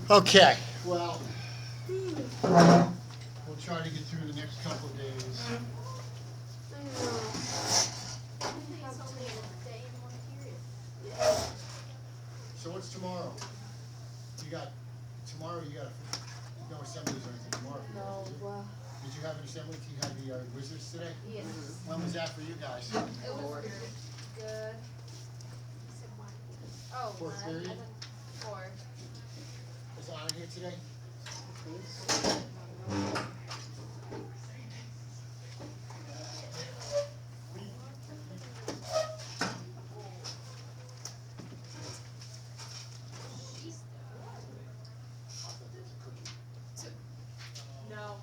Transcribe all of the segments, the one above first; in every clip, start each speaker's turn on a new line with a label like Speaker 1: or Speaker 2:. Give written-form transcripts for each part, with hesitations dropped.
Speaker 1: Okay, well, we'll try to get through the next couple of days. So what's tomorrow? Tomorrow you got no assemblies or anything tomorrow for you guys, did you?
Speaker 2: Well,
Speaker 1: Did you have an assembly? You had the Wizards today?
Speaker 2: yes.
Speaker 1: When was that for you guys?
Speaker 2: It was good. Oh,
Speaker 1: Fourth
Speaker 2: I
Speaker 1: period?
Speaker 2: went 4.
Speaker 1: Was Anna here today?
Speaker 2: No.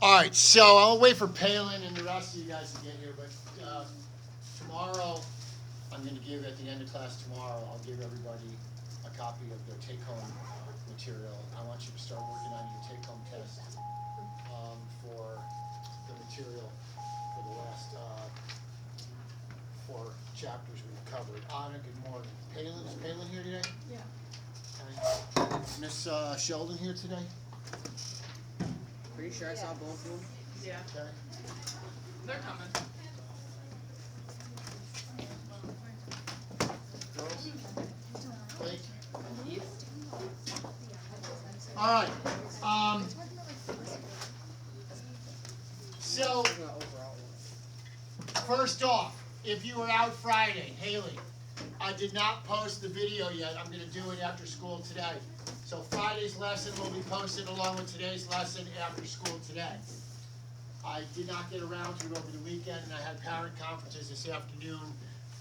Speaker 1: All right, so I'll wait for Palin and the rest of you guys to get here, but tomorrow, I'm going to give, at the end of class tomorrow, I'll give everybody a copy of their take-home material. I want you to start working on your take-home test for the material for the last 4 chapters we've covered. Anna, good morning. Is Palin here today?
Speaker 2: Yeah.
Speaker 1: Okay. Miss Sheldon here today?
Speaker 3: Pretty sure I saw both of them.
Speaker 2: Yeah.
Speaker 1: Okay.
Speaker 2: They're coming.
Speaker 1: Girls? Blake? All right. So, first off, if you were out Friday, Haley, I did not post the video yet. I'm going to do it after school today. So Friday's lesson will be posted along with today's lesson after school today. I did not get around to it over the weekend, and I had parent conferences this afternoon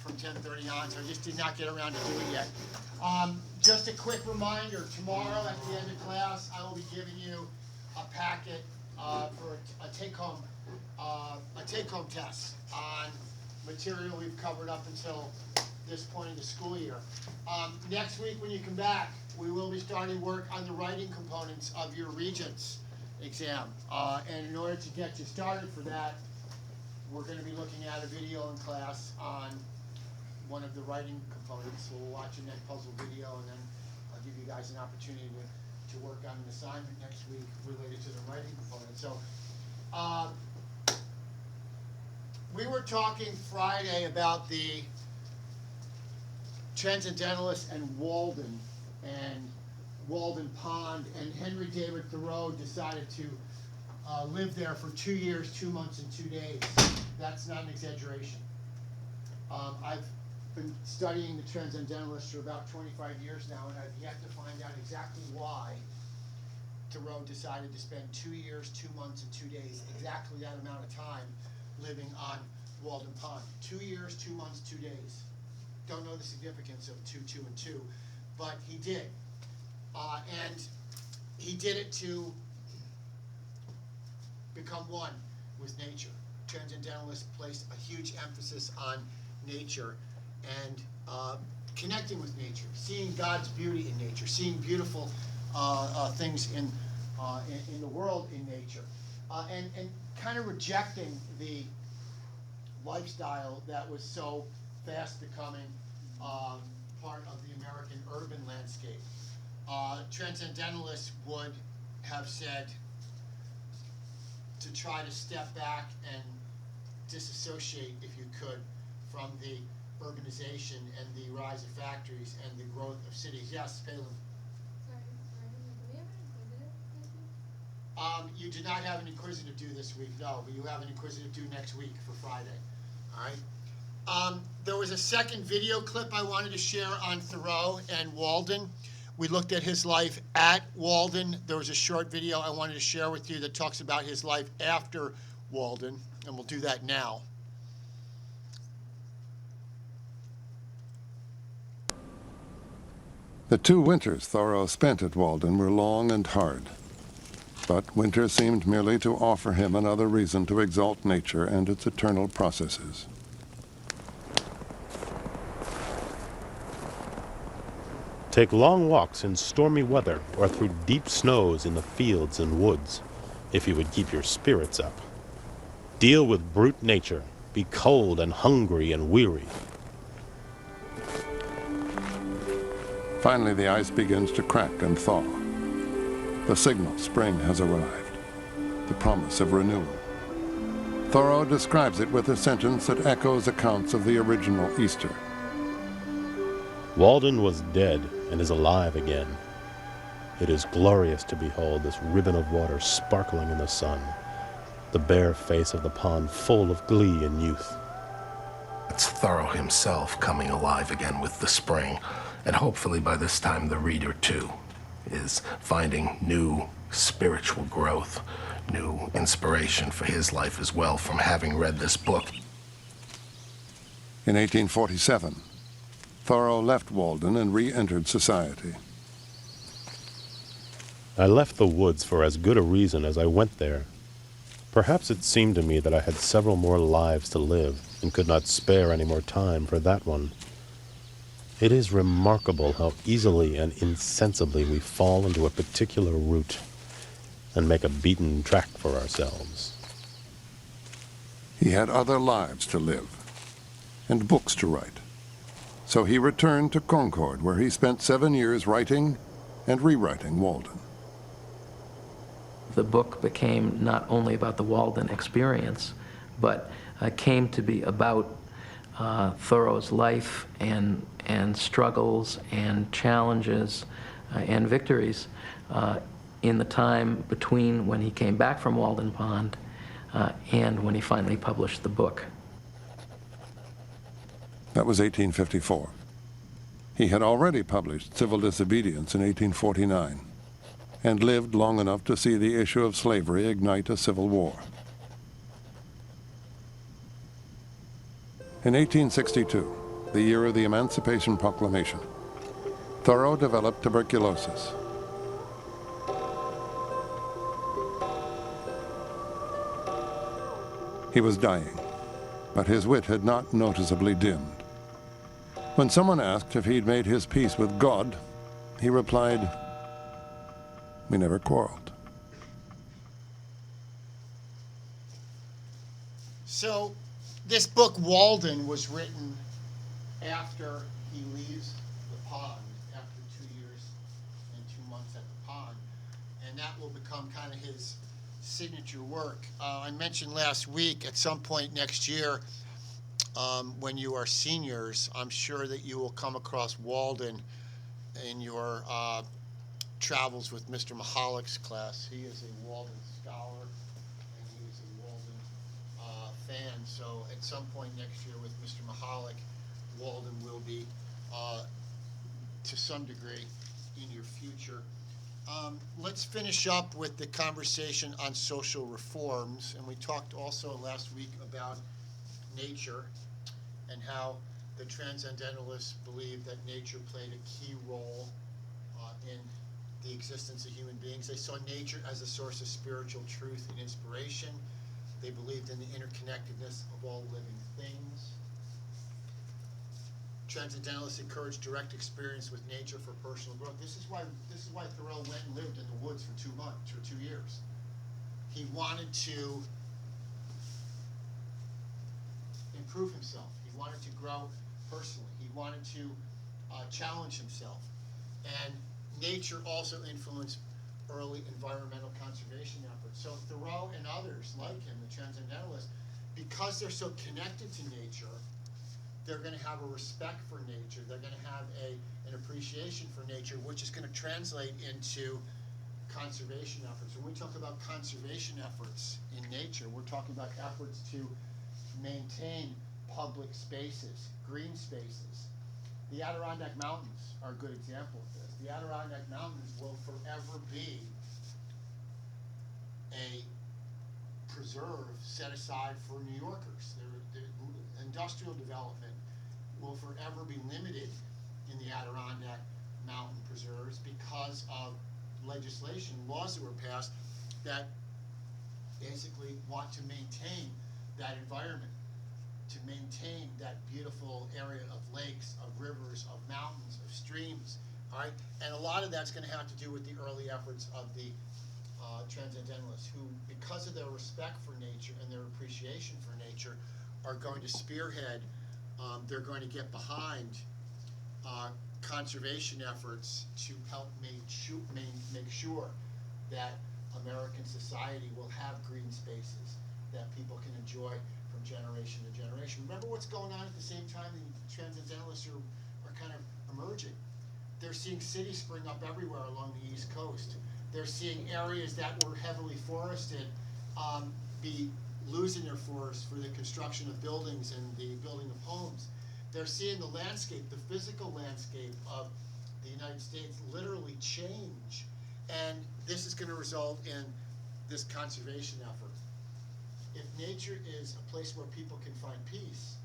Speaker 1: from 10:30 on, so I just did not get around to do it yet. Just a quick reminder, tomorrow at the end of class, I will be giving you a packet for a take-home test on material we've covered up until this point in the school year. Next week when you come back, we will be starting work on the writing components of your Regents exam. And in order to get you started for that, we're going to be looking at a video in class on one of the writing components. So we'll watch a neck puzzle video, and then I'll give you guys an opportunity to work on an assignment next week related to the writing component. So we were talking Friday about the Transcendentalists and Walden Pond, and Henry David Thoreau decided to live there for 2 years, 2 months, and 2 days. That's not an exaggeration. I've been studying the Transcendentalists for about 25 years now, and I've yet to find out exactly why Thoreau decided to spend 2 years, 2 months, and 2 days, exactly that amount of time, living on Walden Pond. 2 years, 2 months, 2 days. Don't know the significance of 2, 2, and 2, but he did. And he did it to become one with nature. Transcendentalists placed a huge emphasis on nature and connecting with nature, seeing God's beauty in nature, seeing beautiful things in the world in nature, and kind of rejecting the lifestyle that was so fast becoming part of the American urban landscape. Transcendentalists would have said to try to step back and disassociate, if you could, from the urbanization and the rise of factories and the growth of cities. Yes, Palin? You did not have an inquisitive due this week, no, but you have an inquisitive due next week for Friday. All right. There was a second video clip I wanted to share on Thoreau and Walden. We looked at his life at Walden. There was a short video I wanted to share with you that talks about his life after Walden, and we'll do that now.
Speaker 4: The 2 winters Thoreau spent at Walden were long and hard. But winter seemed merely to offer him another reason to exalt nature and its eternal processes.
Speaker 5: Take long walks in stormy weather or through deep snows in the fields and woods, if you would keep your spirits up. Deal with brute nature. Be cold and hungry and weary.
Speaker 4: Finally, the ice begins to crack and thaw. The signal spring has arrived, the promise of renewal. Thoreau describes it with a sentence that echoes accounts of the original Easter.
Speaker 5: Walden was dead and is alive again. It is glorious to behold this ribbon of water sparkling in the sun, the bare face of the pond full of glee and youth.
Speaker 3: It's Thoreau himself coming alive again with the spring, and hopefully by this time the reader, too, is finding new spiritual growth, new inspiration for his life as well from having read this book.
Speaker 4: In 1847, Thoreau left Walden and re-entered society.
Speaker 5: I left the woods for as good a reason as I went there. Perhaps it seemed to me that I had several more lives to live and could not spare any more time for that one. It is remarkable how easily and insensibly we fall into a particular route and make a beaten track for ourselves.
Speaker 4: He had other lives to live and books to write. So he returned to Concord, where he spent 7 years writing and rewriting Walden.
Speaker 6: The book became not only about the Walden experience, but came to be about Thoreau's life and struggles and challenges and victories in the time between when he came back from Walden Pond and when he finally published the book.
Speaker 4: That was 1854. He had already published Civil Disobedience in 1849 and lived long enough to see the issue of slavery ignite a civil war. In 1862, the year of the Emancipation Proclamation, Thoreau developed tuberculosis. He was dying, but his wit had not noticeably dimmed. When someone asked if he'd made his peace with God, he replied, "We never quarreled."
Speaker 1: So, this book, Walden, was written after he leaves the pond, after 2 years and 2 months at the pond, and that will become kind of his signature work. I mentioned last week, at some point next year, when you are seniors, I'm sure that you will come across Walden in your travels with Mr. Mahalick's class. He is a Walden scholar, and he is a Walden fan. So at some point next year with Mr. Mahalick, Walden will be, to some degree, in your future. Let's finish up with the conversation on social reforms. And we talked also last week about nature and how the transcendentalists believed that nature played a key role in the existence of human beings. They saw nature as a source of spiritual truth and inspiration. They believed in the interconnectedness of all living things. Transcendentalists encouraged direct experience with nature for personal growth. This is why Thoreau went and lived in the woods for 2 months or 2 years. He wanted to improve himself. He wanted to grow personally. He wanted to challenge himself. And nature also influenced early environmental conservation efforts. So Thoreau and others like him, the transcendentalists, because they're so connected to nature, they're going to have a respect for nature. They're going to have an appreciation for nature, which is going to translate into conservation efforts. When we talk about conservation efforts in nature, we're talking about efforts to maintain public spaces, green spaces. The Adirondack Mountains are a good example of this. The Adirondack Mountains will forever be a preserve set aside for New Yorkers. The industrial development will forever be limited in the Adirondack Mountain preserves because of legislation, laws that were passed that basically want to maintain that environment, to maintain that beautiful area of lakes, of rivers, of mountains, of streams, all right? And a lot of that's going to have to do with the early efforts of the transcendentalists who, because of their respect for nature and their appreciation for nature, are going to spearhead, they're going to get behind conservation efforts to help make sure that American society will have green spaces that people can enjoy from generation to generation. Remember what's going on at the same time the transcendentalists are kind of emerging. They're seeing cities spring up everywhere along the East Coast. They're seeing areas that were heavily forested be losing their forests for the construction of buildings and the building of homes. They're seeing the landscape, the physical landscape of the United States literally change. And this is going to result in this conservation effort. If nature is a place where people can find peace,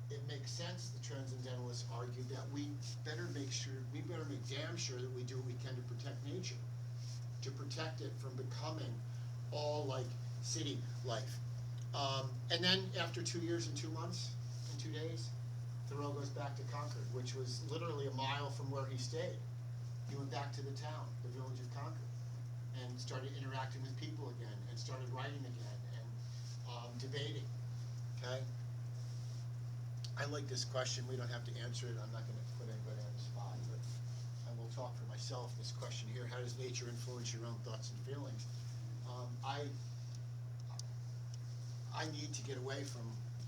Speaker 1: it makes sense, the transcendentalists argue, that we better make damn sure that we do what we can to protect nature, to protect it from becoming all like city life. And then after 2 years and 2 months and 2 days, Thoreau goes back to Concord, which was literally a mile from where he stayed. He went back to the town, the village of Concord, and started interacting with people again, and started writing again, and debating, okay? I like this question. We don't have to answer it. I'm not going to put anybody on the spot, but I will talk for myself. This question here: how does nature influence your own thoughts and feelings? I need to get away from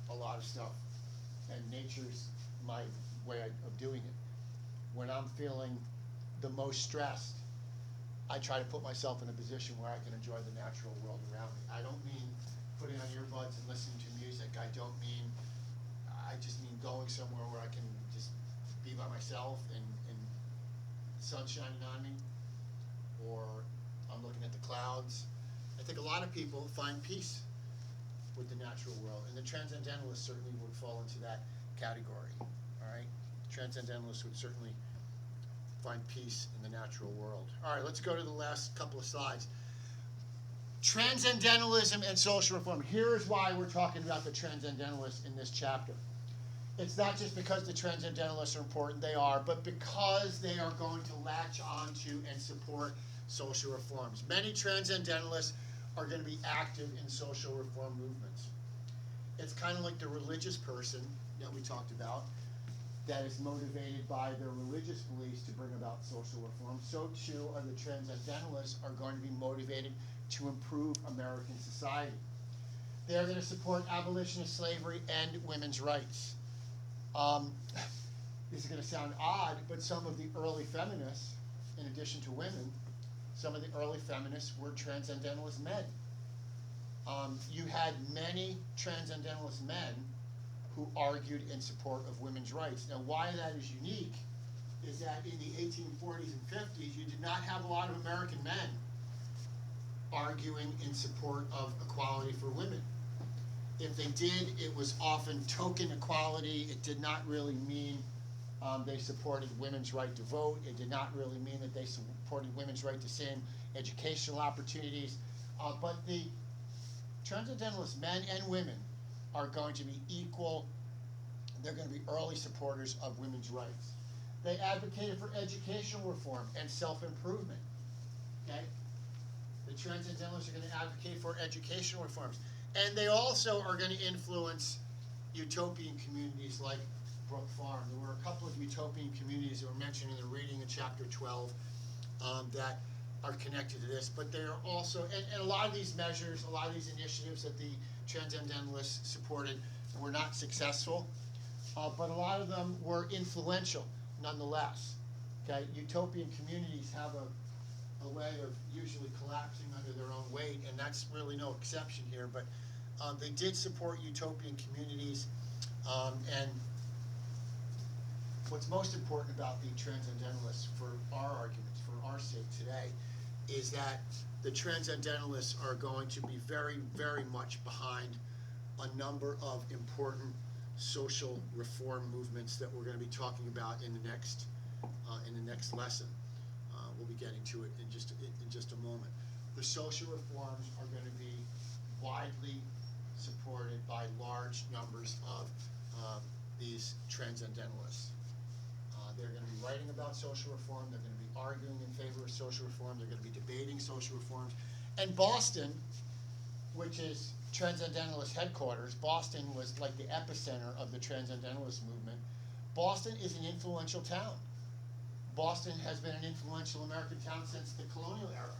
Speaker 1: a lot of stuff, and nature's my way of doing it. When I'm feeling the most stressed, I try to put myself in a position where I can enjoy the natural world around me. I don't mean putting on earbuds and listening to music. I just mean going somewhere where I can just be by myself and the sun shining on me, or I'm looking at the clouds. I think a lot of people find peace with the natural world, and the transcendentalists certainly would fall into that category, all right? Transcendentalists would certainly find peace in the natural world. All right, let's go to the last couple of slides. Transcendentalism and social reform. Here's why we're talking about the transcendentalists in this chapter. It's not just because the transcendentalists are important, they are, but because they are going to latch onto and support social reforms. Many transcendentalists are going to be active in social reform movements. It's kind of like the religious person that we talked about that is motivated by their religious beliefs to bring about social reform. So too are the transcendentalists are going to be motivated to improve American society. They are going to support abolition of slavery and women's rights. This is going to sound odd, but some of the early feminists, in addition to women, some of the early feminists were transcendentalist men. You had many transcendentalist men who argued in support of women's rights. Now, why that is unique is that in the 1840s and 50s, you did not have a lot of American men arguing in support of equality for women. If they did, it was often token equality. It did not really mean they supported women's right to vote. It did not really mean that they supported women's right to same educational opportunities. But the transcendentalist men and women are going to be equal. They're going to be early supporters of women's rights. They advocated for educational reform and self-improvement. Okay? The transcendentalists are going to advocate for educational reforms. And they also are going to influence utopian communities like Brook Farm. There were a couple of utopian communities that were mentioned in the reading in chapter 12 that are connected to this. But there are also, and a lot of these measures, a lot of these initiatives that the transcendentalists supported were not successful, but a lot of them were influential nonetheless. Okay, utopian communities have a way of usually collapsing under their own weight, and that's really no exception here. But they did support utopian communities, and what's most important about the transcendentalists for our arguments, for our sake today, is that the transcendentalists are going to be very, very much behind a number of important social reform movements that we're going to be talking about in the next lesson. We'll be getting to it in just a moment. The social reforms are going to be widely supported by large numbers of these transcendentalists. They're going to be writing about social reform. They're going to be arguing in favor of social reform. They're going to be debating social reforms. And Boston, which is Transcendentalist headquarters, Boston was like the epicenter of the Transcendentalist movement. Boston is an influential town. Boston has been an influential American town since the colonial era.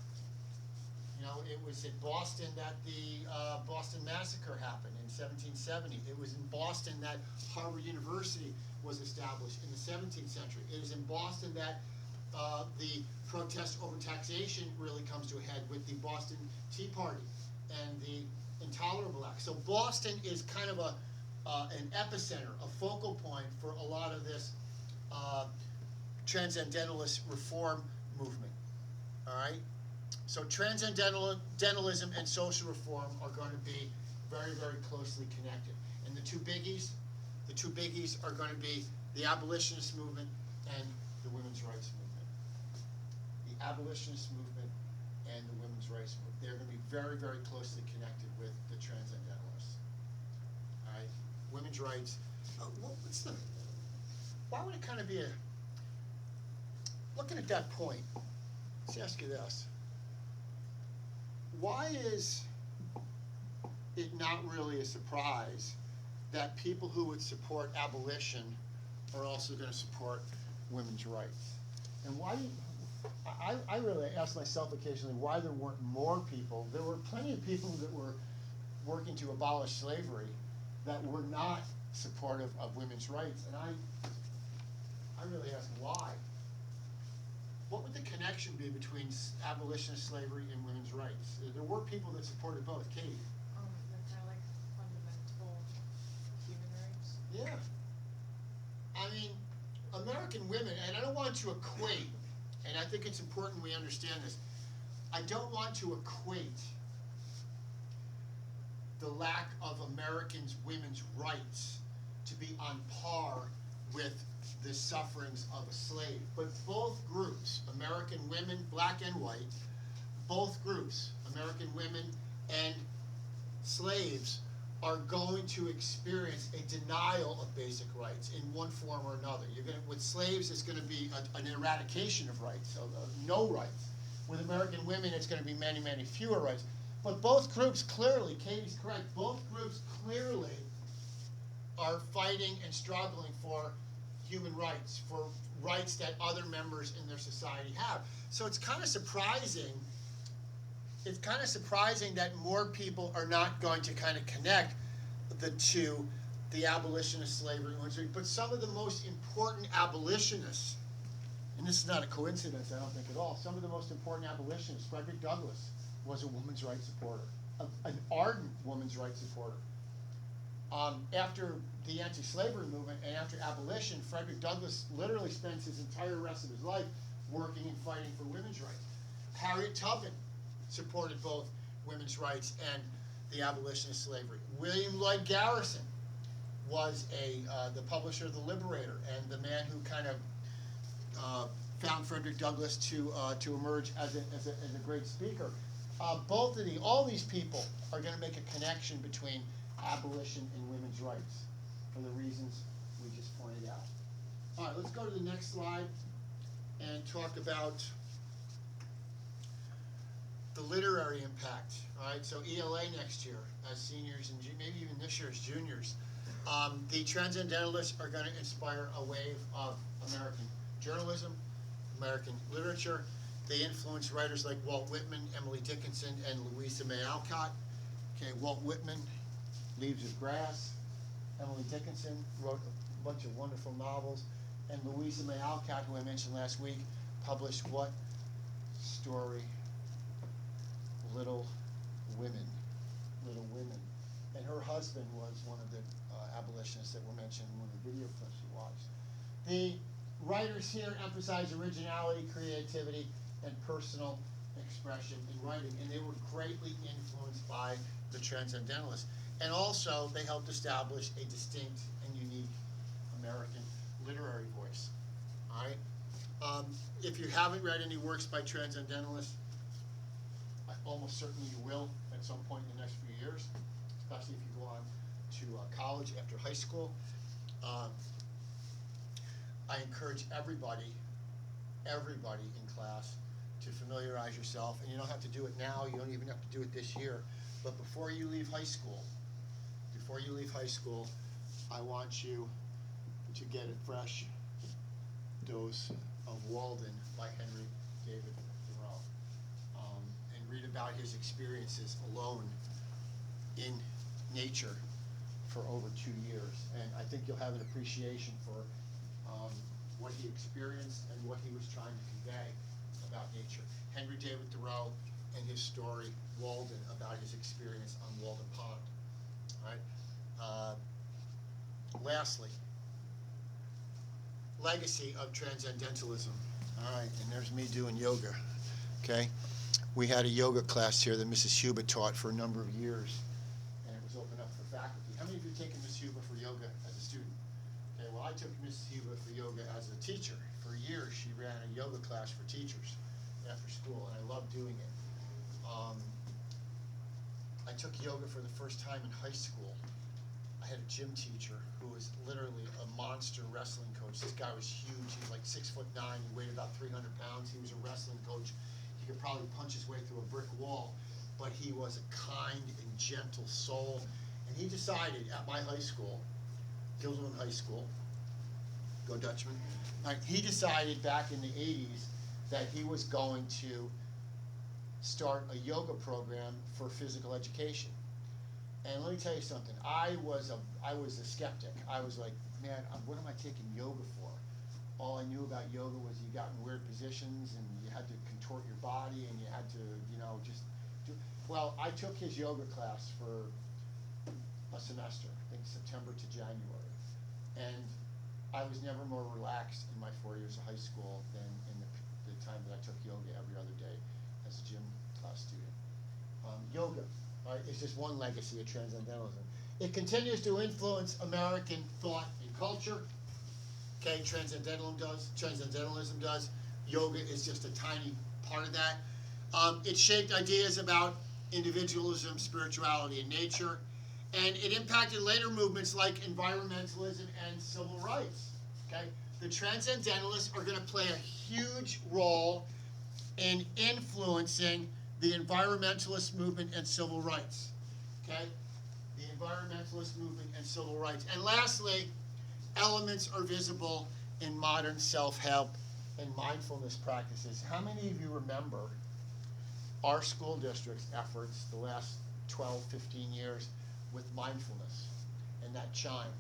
Speaker 1: You know, it was in Boston that the Boston Massacre happened in 1770. It was in Boston that Harvard University was established in the 17th century. It is in Boston that the protest over taxation really comes to a head with the Boston Tea Party and the Intolerable Act. So Boston is kind of an epicenter, a focal point for a lot of this transcendentalist reform movement. All right? So transcendentalism and social reform are going to be very, very closely connected. And the two biggies are going to be the abolitionist movement and the women's rights movement. The abolitionist movement and the women's rights movement. They're going to be very, very closely connected with the transcendentalists. All right? Women's rights. Why would it kind of be looking at that point, let's ask you this. Why is it not really a surprise that people who would support abolition are also going to support women's rights? And why do I really ask myself occasionally why there weren't more people. There were plenty of people that were working to abolish slavery that were not supportive of women's rights, and I really ask why. What would the connection be between abolition of slavery and women's rights? There were people that supported both. Katie?
Speaker 2: They're kind of like fundamental human rights.
Speaker 1: Yeah. I mean, American women, and I don't want to equate, and I think it's important we understand this, I don't want to equate the lack of Americans' women's rights to be on par with the sufferings of a slave. But both groups, American women, black and white, both groups, American women and slaves, are going to experience a denial of basic rights in one form or another. With slaves, it's going to be an eradication of rights, so no rights. With American women, it's going to be many, many fewer rights. But both groups clearly, Katie's correct, both groups clearly are fighting and struggling for human rights, for rights that other members in their society have. So it's kind of surprising that more people are not going to kind of connect the two, the abolition of slavery, but some of the most important abolitionists, and this is not a coincidence, I don't think at all, some of the most important abolitionists, Frederick Douglass was a women's rights supporter, an ardent women's rights supporter. After the anti-slavery movement and after abolition, Frederick Douglass literally spends his entire rest of his life working and fighting for women's rights. Harriet Tubman supported both women's rights and the abolition of slavery. William Lloyd Garrison was the publisher of The Liberator and the man who kind of found Frederick Douglass to emerge as a great speaker. All these people are going to make a connection between abolition and women's rights for the reasons we just pointed out. All right, let's go to the next slide and talk about the literary impact. All right, so ELA next year as seniors and maybe even this year as juniors. The Transcendentalists are going to inspire a wave of American journalism, American literature. They influence writers like Walt Whitman, Emily Dickinson, and Louisa May Alcott. Okay, Walt Whitman, Leaves of Grass. Emily Dickinson wrote a bunch of wonderful novels. And Louisa May Alcott, who I mentioned last week, published what story? Little Women. Little Women. And her husband was one of the abolitionists that were mentioned in one of the video clips we watched. The writers here emphasize originality, creativity, and personal expression in writing, and they were greatly influenced by the Transcendentalists. And also, they helped establish a distinct and unique American literary voice. All right? If you haven't read any works by Transcendentalists, almost certainly you will at some point in the next few years, especially if you go on to college after high school. I encourage everybody in class to familiarize yourself, and you don't have to do it now, you don't even have to do it this year, but before you leave high school, I want you to get a fresh dose of Walden by Henry David Thoreau, and read about his experiences alone in nature for over 2 years. And I think you'll have an appreciation for what he experienced and what he was trying to convey about nature. Henry David Thoreau and his story, Walden, about his experience on Walden Pond. All right. Lastly, legacy of transcendentalism. All right, and there's me doing yoga. Okay, we had a yoga class here that Mrs. Huber taught for a number of years, and it was open up for faculty. How many of you taken Mrs. Huber for yoga as a student? Okay, well, I took Mrs. Huber for yoga as a teacher. For years, she ran a yoga class for teachers after school, and I loved doing it. I took yoga for the first time in high school. I had a gym teacher who was literally a monster wrestling coach. This guy was huge. He was like 6'9". He weighed about 300 pounds. He was a wrestling coach. He could probably punch his way through a brick wall, but he was a kind and gentle soul. And he decided at my high school, Gilderland High School, go Dutchman, he decided back in the 80s that he was going to start a yoga program for physical education. And let me tell you something, I was a skeptic. I was like, man, what am I taking yoga for? All I knew about yoga was you got in weird positions and you had to contort your body and you had to, just do. Well, I took his yoga class for a semester, I think September to January. And I was never more relaxed in my 4 years of high school than in the time that I took yoga every other day as a gym class student. Yoga, right, is just one legacy of transcendentalism. It continues to influence American thought and culture. Okay, transcendentalism does. Yoga is just a tiny part of that. It shaped ideas about individualism, spirituality, and nature. And it impacted later movements like environmentalism and civil rights. Okay, the transcendentalists are going to play a huge role in influencing the environmentalist movement and civil rights. Okay, the environmentalist movement and civil rights. And lastly, elements are visible in modern self-help and mindfulness practices. How many of you remember our school district's efforts the last 12, 15 years with mindfulness and that chime?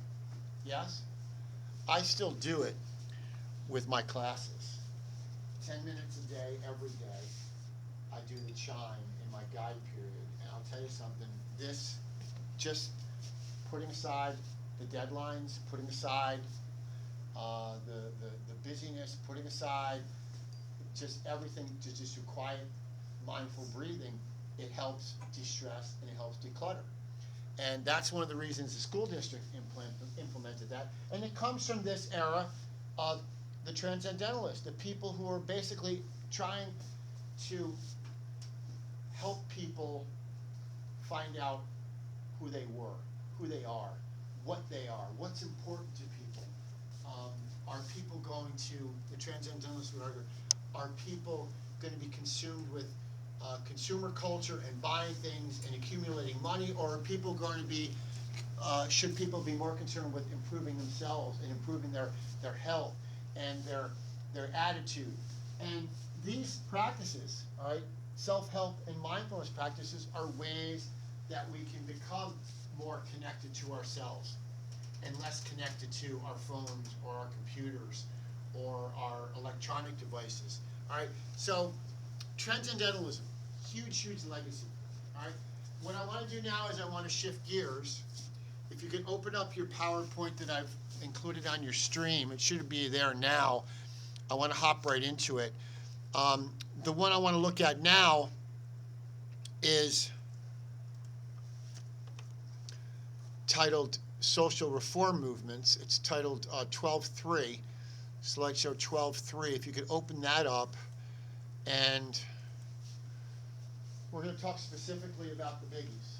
Speaker 1: Yes? I still do it with my classes. 10 minutes a day, every day, I do the chime in my guide period. And I'll tell you something, this, just putting aside the deadlines, putting aside the busyness, putting aside just everything, just your quiet, mindful breathing, it helps de-stress and it helps declutter. And that's one of the reasons the school district implemented that. And it comes from this era of the transcendentalists, the people who are basically trying to help people find out who they were, who they are, what they are, what's important to people. Are people going to, the transcendentalists would argue, are people going to be consumed with consumer culture and buying things and accumulating money, or are people going to be, should people be more concerned with improving themselves and improving their health and their attitude? And these practices, all right, self-help and mindfulness practices are ways that we can become more connected to ourselves and less connected to our phones or our computers or our electronic devices. All right, so transcendentalism, huge legacy. All right, what I want to do now is I want to shift gears. If you could open up your PowerPoint that I've included on your stream, it should be there now. I want to hop right into it. The one I want to look at now is titled Social Reform Movements. It's titled 12.3, slideshow 12.3. If you could open that up, and we're going to talk specifically about the biggies.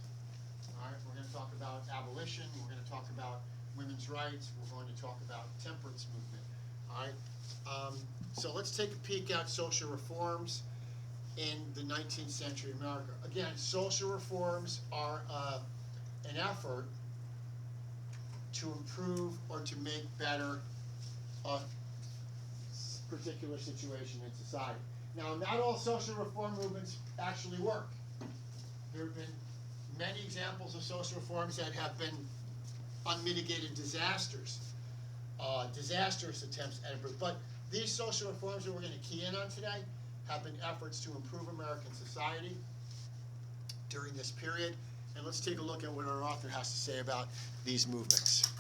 Speaker 1: All right, we're going to talk about abolition. We're going to talk about women's rights. We're going to talk about temperance movement. All right. So let's take a peek at social reforms. in the 19th century America. Again, social reforms are an effort to improve or to make better a particular situation in society. Now, not all social reform movements actually work. There have been many examples of social reforms that have been unmitigated disasters, disastrous attempts at improve. But these social reforms that we're going to key in on today have been efforts to improve American society during this period. And let's take a look at what our author has to say about these movements.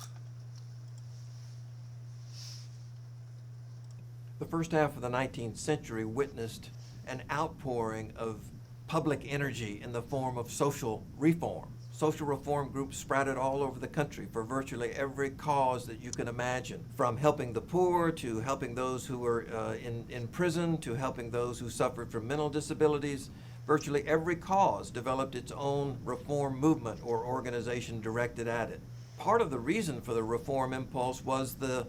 Speaker 7: The first half of the 19th century witnessed an outpouring of public energy in the form of social reform. Social reform groups sprouted all over the country for virtually every cause that you can imagine, from helping the poor to helping those who were in prison to helping those who suffered from mental disabilities. Virtually every cause developed its own reform movement or organization directed at it. Part of the reason for the reform impulse was the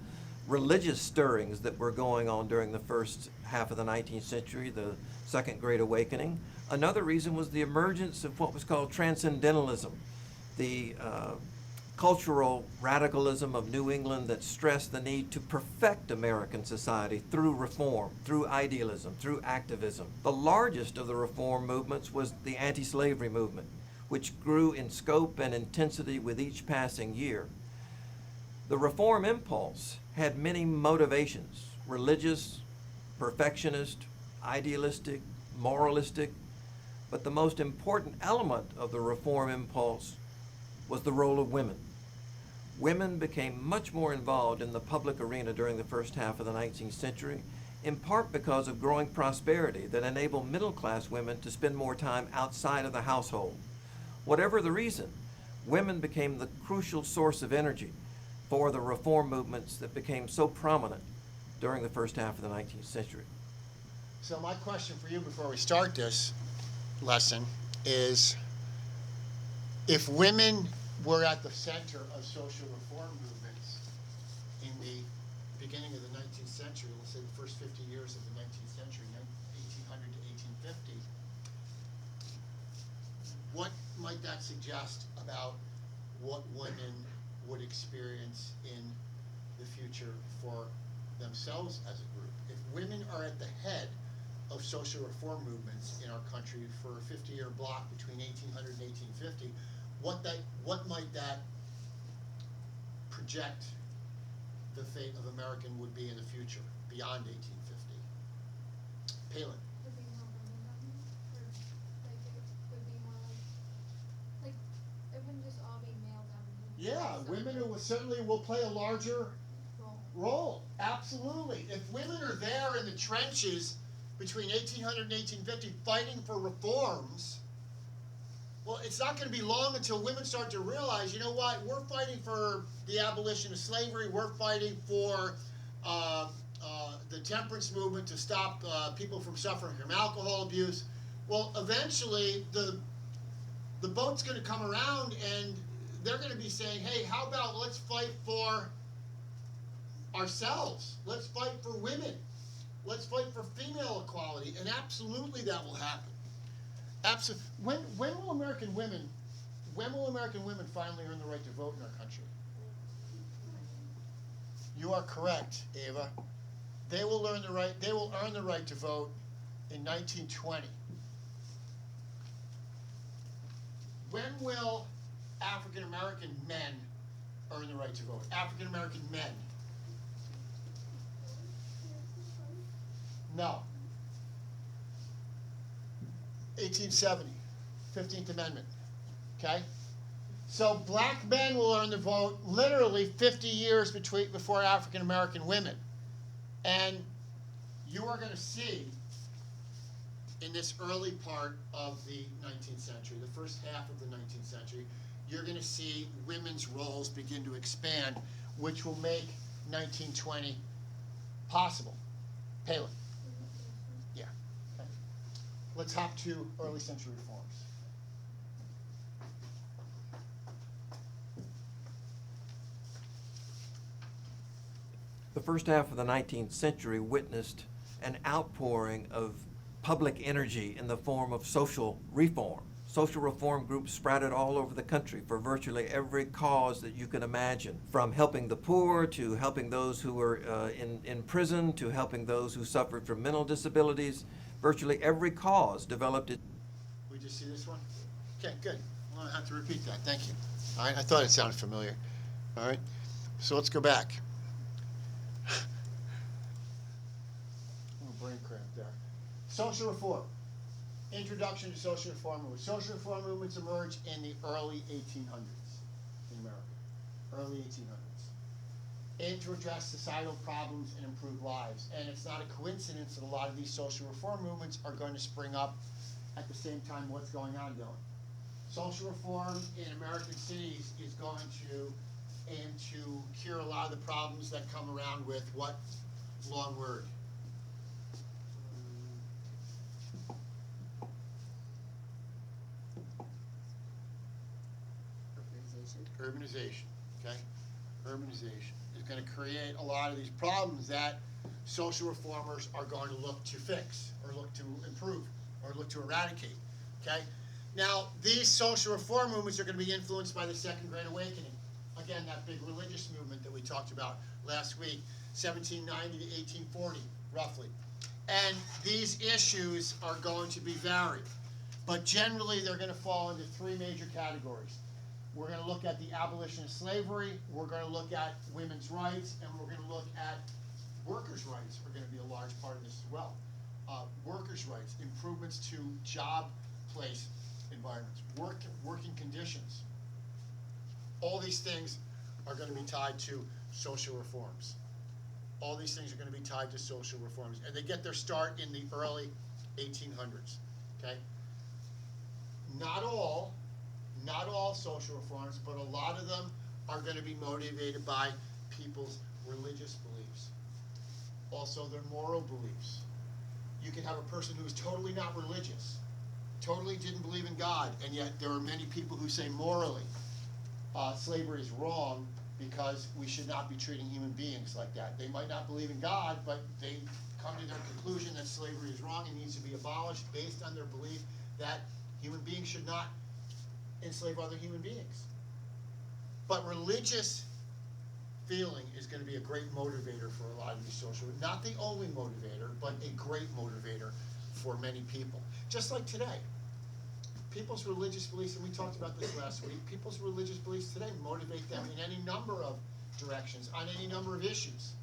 Speaker 7: religious stirrings that were going on during the first half of the 19th century, the Second Great Awakening. Another reason was the emergence of what was called transcendentalism, the cultural radicalism of New England that stressed the need to perfect American society through reform, through idealism, through activism. The largest of the reform movements was the anti-slavery movement, which grew in scope and intensity with each passing year. The reform impulse had many motivations: religious, perfectionist, idealistic, moralistic, but the most important element of the reform impulse was the role of women. Women became much more involved in the public arena during the first half of the 19th century, in part because of growing prosperity that enabled middle-class women to spend more time outside of the household. Whatever the reason, women became the crucial source of energy for the reform movements that became so prominent during the first half of the 19th century.
Speaker 1: So my question for you before we start this lesson is, if women were at the center of social reform movements in the beginning of the 19th century, let's say the first 50 years of the 19th century, 1800 to 1850, what might that suggest about what women would experience in the future for themselves as a group? If women are at the head of social reform movements in our country for a 50-year block between 1800 and 1850, what might that project the fate of American would be in the future beyond 1850? Palin.
Speaker 8: Would be more women, or like it would be more like it wouldn't just all be male dominated.
Speaker 1: Yeah, women who certainly will play a larger role. Absolutely. If women are there in the trenches between 1800 and 1850 fighting for reforms, well, it's not going to be long until women start to realize, you know what, we're fighting for the abolition of slavery, we're fighting for the temperance movement to stop people from suffering from alcohol abuse. Well, eventually the boat's going to come around and they're going to be saying, hey, how about let's fight for ourselves, let's fight for women, let's fight for female equality, and absolutely that will happen. Absolutely. When will American women finally earn the right to vote in our country? You are correct, Ava. They will earn the right to vote in 1920. When will African American men earn the right to vote? African American men. No. 1870, 15th Amendment, okay? So black men will earn the vote literally 50 years before African American women. And you are going to see in this early part of the 19th century, the first half of the 19th century, you're going to see women's roles begin to expand, which will make 1920 possible. Palin. Yeah. Okay. Let's hop to early century reforms.
Speaker 7: The first half of the 19th century witnessed an outpouring of public energy in the form of social reform. Social reform groups sprouted all over the country for virtually every cause that you can imagine, from helping the poor to helping those who were in prison to helping those who suffered from mental disabilities. Virtually every cause developed it.
Speaker 1: We just see this one? Okay, good. I don't have to repeat that. Thank you. All right, I thought it sounded familiar. All right, so let's go back. Brain cramp there. Social reform. Introduction to social reform movements. Social reform movements emerged in the early 1800s in America. Early 1800s. And to address societal problems and improve lives. And it's not a coincidence that a lot of these social reform movements are going to spring up at the same time what's going on, Dylan. Social reform in American cities is going to aim to cure a lot of the problems that come around with what long word? Urbanization, okay? Urbanization is going to create a lot of these problems that social reformers are going to look to fix, or look to improve, or look to eradicate, okay? Now, these social reform movements are going to be influenced by the Second Great Awakening. Again, that big religious movement that we talked about last week, 1790 to 1840, roughly. And these issues are going to be varied, but generally they're going to fall into three major categories. We're going to look at the abolition of slavery, we're going to look at women's rights, and we're going to look at workers' rights are going to be a large part of this as well. Workers' rights, improvements to job place environments, working conditions. All these things are going to be tied to social reforms. All these things are going to be tied to social reforms. And they get their start in the early 1800s, okay? Not all social reforms, but a lot of them are going to be motivated by people's religious beliefs. Also their moral beliefs. You can have a person who is totally not religious, totally didn't believe in God, and yet there are many people who say morally slavery is wrong because we should not be treating human beings like that. They might not believe in God, but they come to their conclusion that slavery is wrong and needs to be abolished based on their belief that human beings should not enslave other human beings. But religious feeling is going to be a great motivator for a lot of these social, not the only motivator, but a great motivator for many people. Just like today. People's religious beliefs, and we talked about this last week, people's religious beliefs today motivate them in any number of directions, on any number of issues.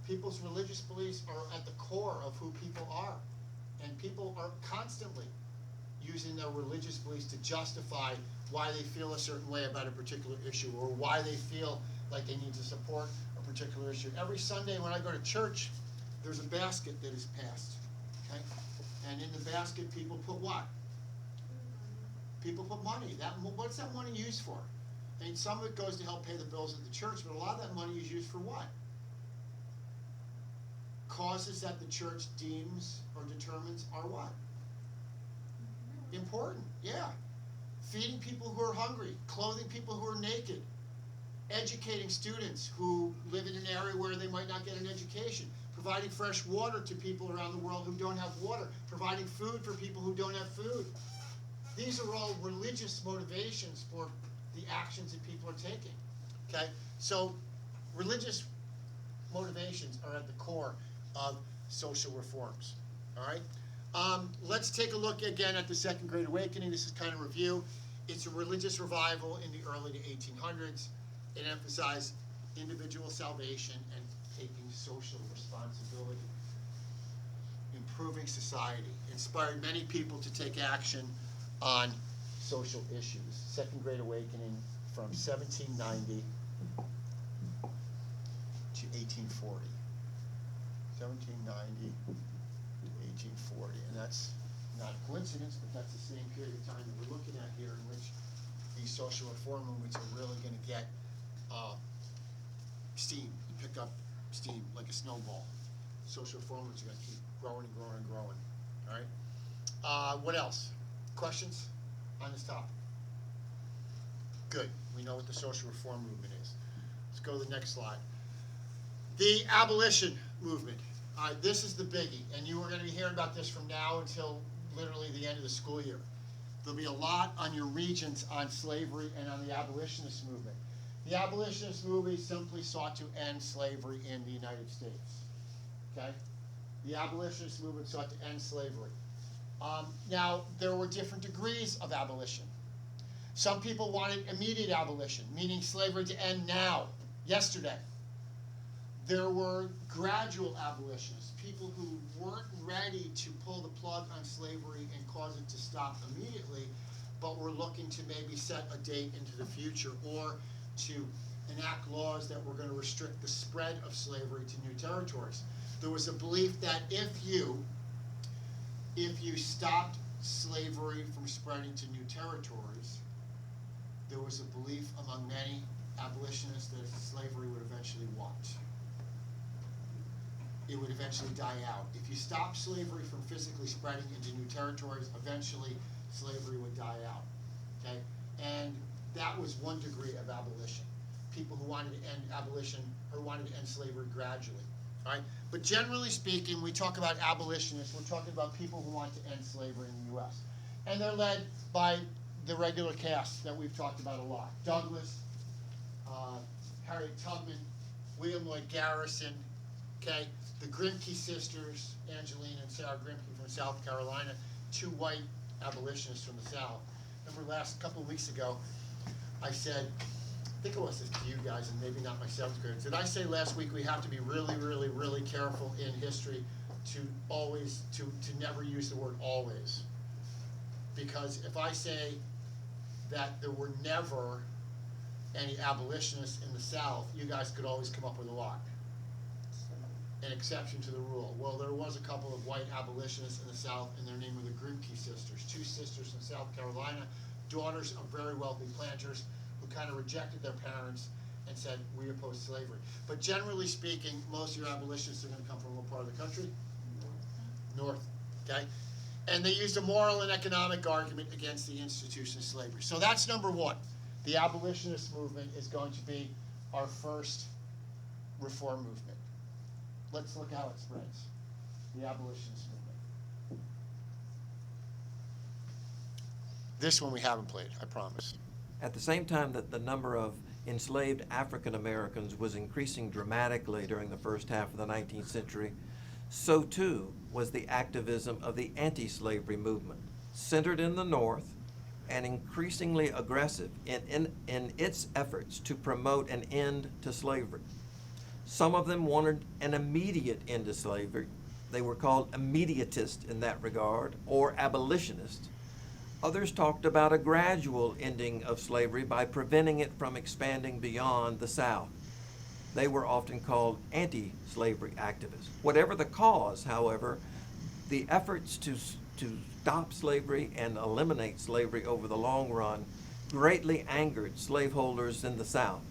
Speaker 1: People's religious beliefs are at the core of who people are. And people are constantly using their religious beliefs to justify why they feel a certain way about a particular issue, or why they feel like they need to support a particular issue. Every Sunday when I go to church, there's a basket that is passed, okay? And in the basket, people put what? People put money. What's that money used for? I mean, some of it goes to help pay the bills at the church, but a lot of that money is used for what? Causes that the church deems or determines are what? Important, yeah. Feeding people who are hungry, clothing people who are naked, educating students who live in an area where they might not get an education, providing fresh water to people around the world who don't have water, providing food for people who don't have food. These are all religious motivations for the actions that people are taking, okay? So religious motivations are at the core of social reforms, all right? Let's take a look again at the Second Great Awakening. This is kind of review. It's a religious revival in the early to 1800s. It emphasized individual salvation and taking social responsibility, improving society, inspired many people to take action on social issues. Second Great Awakening from 1790 to 1840. 1790 to 1840, and that's not a coincidence, but that's the same period of time that we're looking at here in which these social reform movements are really going to get steam, pick up steam like a snowball. Social reform movements are going to keep growing and growing and growing. All right. What else? Questions on this topic? Good. We know what the social reform movement is. Let's go to the next slide. The abolition movement. All right, this is the biggie, and you are going to be hearing about this from now until literally the end of the school year. There'll be a lot on your regents on slavery and on the abolitionist movement. The abolitionist movement simply sought to end slavery in the United States. Okay? The abolitionist movement sought to end slavery. Now, there were different degrees of abolition. Some people wanted immediate abolition, meaning slavery to end now, yesterday. There were gradual abolitionists, people who weren't ready to pull the plug on slavery and cause it to stop immediately, but were looking to maybe set a date into the future or to enact laws that were going to restrict the spread of slavery to new territories. There was a belief that if you stopped slavery from spreading to new territories, there was a belief among many abolitionists that slavery would eventually what? It would eventually die out. If you stop slavery from physically spreading into new territories, eventually slavery would die out. Okay? And that was one degree of abolition. People who wanted to end abolition or wanted to end slavery gradually. All right? But generally speaking, we talk about abolitionists, we're talking about people who want to end slavery in the U.S. And they're led by the regular cast that we've talked about a lot. Douglass, Harriet Tubman, William Lloyd Garrison, okay? The Grimke sisters, Angelina and Sarah Grimke from South Carolina, two white abolitionists from the South. Remember last couple of weeks ago, I said, I think it was to you guys and maybe not my seventh graders. Did I say last week we have to be really, really, really careful in history to always, to never use the word always? Because if I say that there were never any abolitionists in the South, you guys could always come up with a lot. An exception to the rule. Well, there was a couple of white abolitionists in the South, and their name were the Grimke sisters, two sisters from South Carolina, daughters of very wealthy planters who kind of rejected their parents and said, we oppose slavery. But generally speaking, most of your abolitionists are going to come from what part of the country? North. Okay? And they used a moral and economic argument against the institution of slavery. So that's number one. The abolitionist movement is going to be our first reform movement. Let's look how it spreads. The abolitionist movement. This one we haven't played, I promise.
Speaker 7: At the same time that the number of enslaved African Americans was increasing dramatically during the first half of the 19th century, so too was the activism of the anti-slavery movement, centered in the North and increasingly aggressive in its efforts to promote an end to slavery. Some of them wanted an immediate end to slavery. They were called immediatists in that regard, or abolitionists. Others talked about a gradual ending of slavery by preventing it from expanding beyond the South. They were often called anti-slavery activists. Whatever the cause, however, the efforts to stop slavery and eliminate slavery over the long run greatly angered slaveholders in the South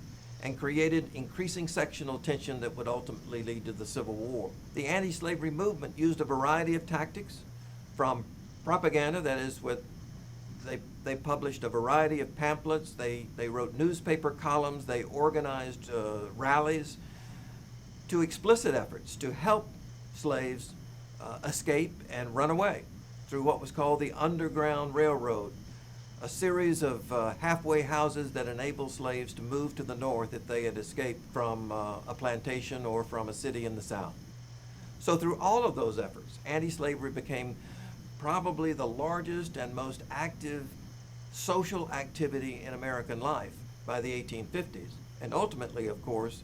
Speaker 7: and created increasing sectional tension that would ultimately lead to the Civil War. The anti-slavery movement used a variety of tactics, from propaganda, that is, they published a variety of pamphlets, they wrote newspaper columns, they organized rallies, to explicit efforts to help slaves escape and run away through what was called the Underground Railroad, a series of halfway houses that enabled slaves to move to the North if they had escaped from a plantation or from a city in the South. So through all of those efforts, anti-slavery became probably the largest and most active social activity in American life by the 1850s. And ultimately, of course,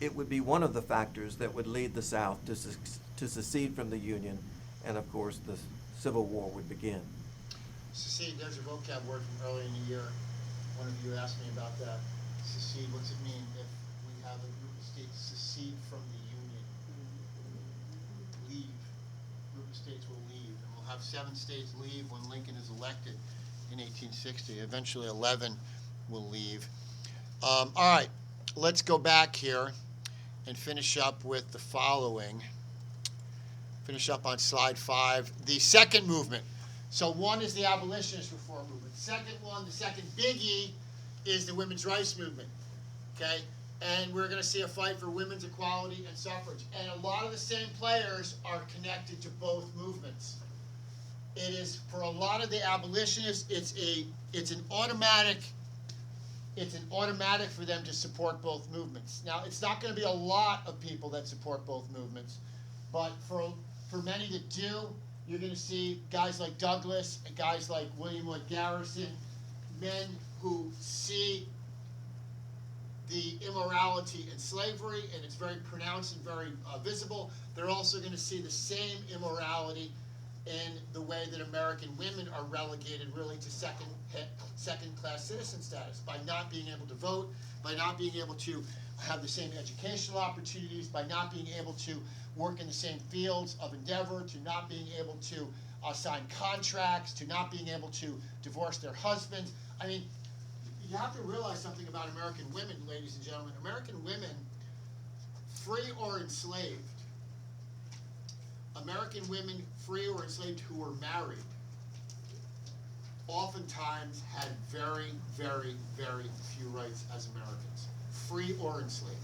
Speaker 7: it would be one of the factors that would lead the South to secede from the Union, and of course the Civil War would begin.
Speaker 1: Secede, there's a vocab word from earlier in the year. One of you asked me about that. Secede, what's it mean if we have a group of states secede from the Union? Leave. A group of states will leave. And we'll have 7 states leave when Lincoln is elected in 1860. Eventually 11 will leave. All right, let's go back here and finish up with the following. Finish up on slide 5. The second movement. So one is the abolitionist reform movement. Second one, the second biggie, is the women's rights movement. Okay? and we're going to see a fight for women's equality and suffrage. And a lot of the same players are connected to both movements. It is, for a lot of the abolitionists, it's an automatic for them to support both movements. Now, it's not going to be a lot of people that support both movements, but for many that do, you're going to see guys like Douglas and guys like William Lloyd Garrison, men who see the immorality in slavery, and it's very pronounced and very visible. They're also going to see the same immorality in the way that American women are relegated really to second-class citizen status by not being able to vote, by not being able to have the same educational opportunities, by not being able to work in the same fields of endeavor, to not being able to sign contracts, to not being able to divorce their husbands. I mean, you have to realize something about American women, ladies and gentlemen. American women, free or enslaved, American women, free or enslaved, who were married, oftentimes had very, very, very few rights as Americans, free or enslaved.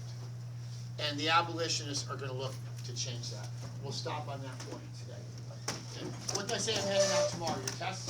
Speaker 1: And the abolitionists are going to look to change that. We'll stop on that point today. And what did I say I'm handing out tomorrow? Your tests?